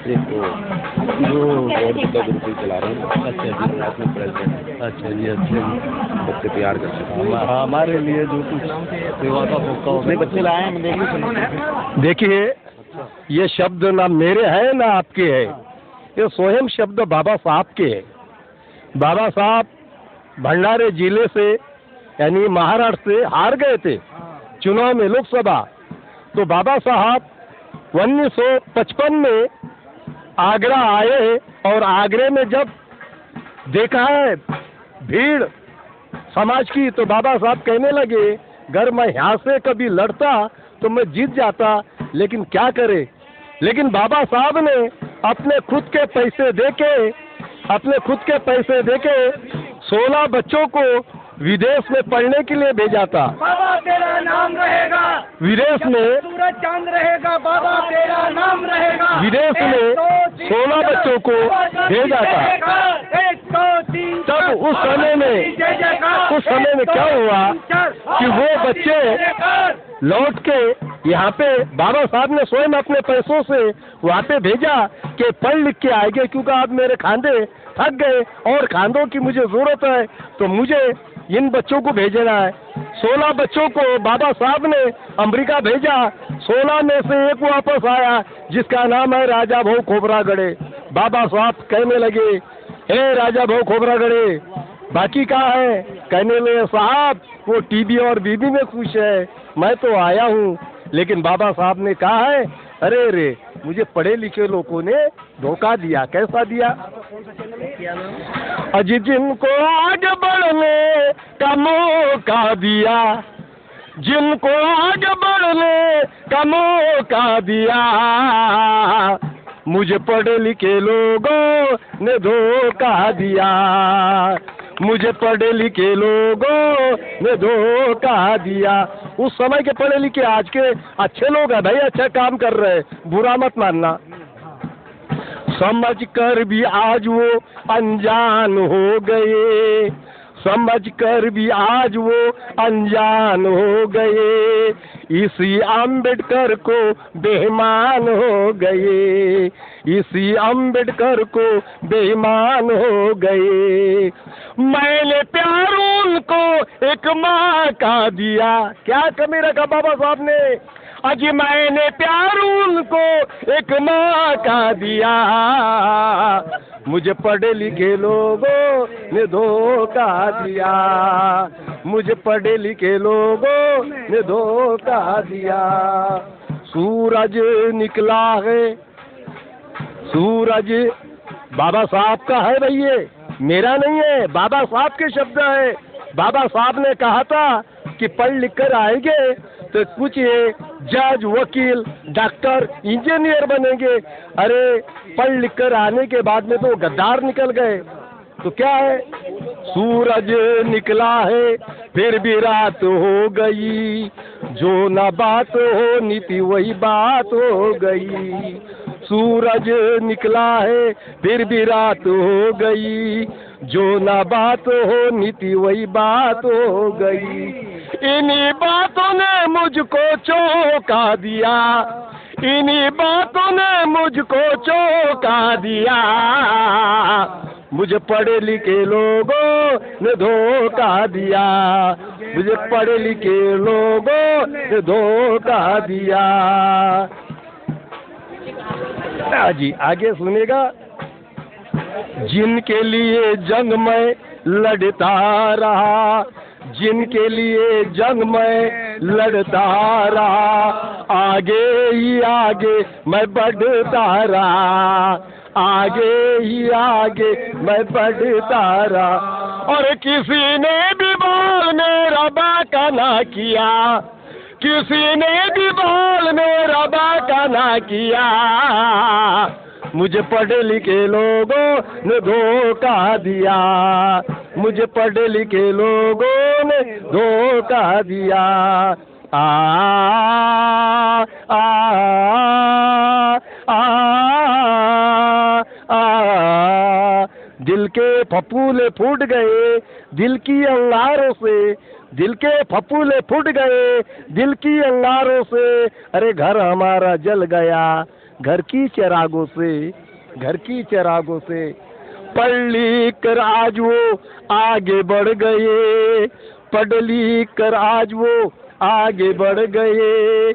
एक तो जो गौरव का गुरुकुल चला रहे हैं। अच्छा जी, नेशनल प्रेसिडेंट। अच्छा जी, अच्छा जी। बच्चे तैयार कर सकते हैं। हाँ, हमारे लिए जो कुछ सेवा का मौका हो। नहीं, बच्चे लाए हैं, देखिए। देखिए, ये शब्द ना मेरे हैं ना आपके हैं, ये स्वयं शब्द बाबा साहब के हैं। बाबा साहब भंडारे जिले से यानी महाराष्ट्र से हार गए थे चुनाव में, लोकसभा। तो बाबा साहब 1955 में आगरा आए और आगरे में जब देखा है भीड़ समाज की, तो बाबा साहब कहने लगे, अगर मैं यहाँ से कभी लड़ता तो मैं जीत जाता, लेकिन क्या करे। लेकिन बाबा साहब ने अपने खुद के पैसे देके 16 बच्चों को विदेश में पढ़ने के लिए भेजा था। बाबा तेरा नाम रहेगा विदेश में, सूरज चांद रहेगा, बाबा तेरा नाम रहेगा। विदेश में 16 बच्चों को भेजा था। तब उस समय में क्या हुआ कि वो बच्चे लौट के यहाँ पे बाबा साहब ने स्वयं अपने पैसों से वहाँ पे भेजा कि पढ़ लिख के आएंगे, क्योंकि अब मेरे खांधे थक गए और खांधों की मुझे जरूरत है, तो मुझे इन बच्चों को भेजना है। 16 बच्चों को बाबा साहब ने अमेरिका भेजा। 16 में से एक वापस आया जिसका नाम है राजा भाऊ खोबरागड़े। बाबा साहब कहने लगे, हे राजा भाऊ खोबरागड़े, बाकी कहाँ है? कहने लगे, साहब वो टीबी और बीबी में खुश है, मैं तो आया हूँ। लेकिन बाबा साहब ने कहा है, अरे रे, मुझे पढ़े लिखे लोगों ने धोखा दिया। कैसा दिया? अजी जिनको आगे बढ़ने का मौका दिया, जिनको आगे बढ़ने का मौका दिया, मुझे पढ़े लिखे लोगों ने धोखा दिया, मुझे पढ़े लिखे लोगों ने धोखा दिया। उस समय के पढ़े लिखे आज के अच्छे लोग हैं भाई, अच्छा काम कर रहे हैं, बुरा मत मानना। समझ कर भी आज वो अनजान हो गए, समझ कर भी आज वो अनजान हो गए, इसी अम्बेडकर को बेईमान हो गए, इसी अम्बेडकर को बेईमान हो गए। मैंने प्यार उनको एक माँ का दिया। क्या कमी रखा बाबा साहब ने? अजी मैंने प्यार उनको एक माँ का दिया, मुझे पढ़े लिखे लोगों ने धोखा दिया, मुझे पढ़े लिखे लोगों ने धोखा दिया। सूरज निकला है, सूरज बाबा साहब का है भैया, मेरा नहीं है, बाबा साहब के शब्द है। बाबा साहब ने कहा था कि पढ़ लिख कर आएंगे तो कुछ ये जज, वकील, डॉक्टर, इंजीनियर बनेंगे। अरे पढ़ लिख कर आने के बाद में तो गद्दार निकल गए। तो क्या है? सूरज निकला है फिर भी रात हो गई, जो ना बात होनी थी वही बात हो गई। सूरज निकला है फिर भी रात हो गई, जो ना बात होनी थी वही बात हो गई। इन्हीं बातों ने मुझको चौंका दिया, इन्हीं बातों ने मुझको चौंका दिया, मुझे पढ़े लिखे लोगों ने धोखा दिया, मुझे पढ़े लिखे लोगों ने धोखा दिया। जी आगे सुनेगा। जिनके लिए जंग में लड़ता रहा, जिनके लिए जंग में लड़ता रहा, आगे ही आगे मैं बढ़ता रहा, आगे ही आगे मैं बढ़ता रहा। और किसी ने भी बाल मेरा बाका ना किया, किसी ने भी बाल मेरा बाका ना किया, मुझे पढ़े लिखे लोगों ने धोखा दिया, मुझे पढ़े लिखे लोगों ने धोखा दिया। आ आ आ आ दिल के फफूले फूट गए दिल की अंगारों से, दिल के फफूले फूट गए दिल की अंगारों से। अरे घर हमारा जल गया, घर की चिरागों से पढ़ लिख कर आज वो आगे बढ़ गए, पढ़ लिख कर आज वो आगे बढ़ गए,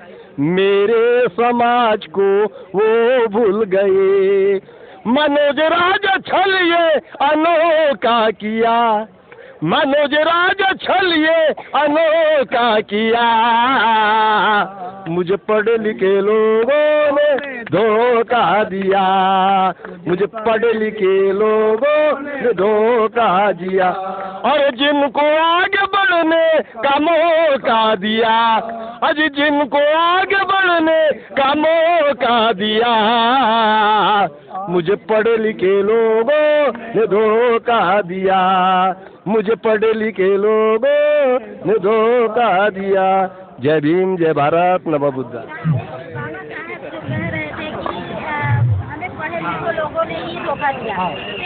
मेरे समाज को वो भूल गए। मनोज राजा छल ये अनोखा किया, मनोज राजा छल ये अनोखा किया, मुझे पढ़े लिखे लोगों ने धोखा दिया, मुझे पढ़े लिखे लोगों ने धोखा दिया, और जिनको आगे बढ़ने का मौका दिया, आज जिनको आगे बढ़ने का मौका दिया, मुझे पढ़े लिखे लोगों ने धोखा दिया, मुझे पढ़े लिखे लोगों ने धोखा दिया। जय भीम, जय भारत, नमो बुद्धा। हमें पढ़े लिखे लोगों ने ही धोखा दिया।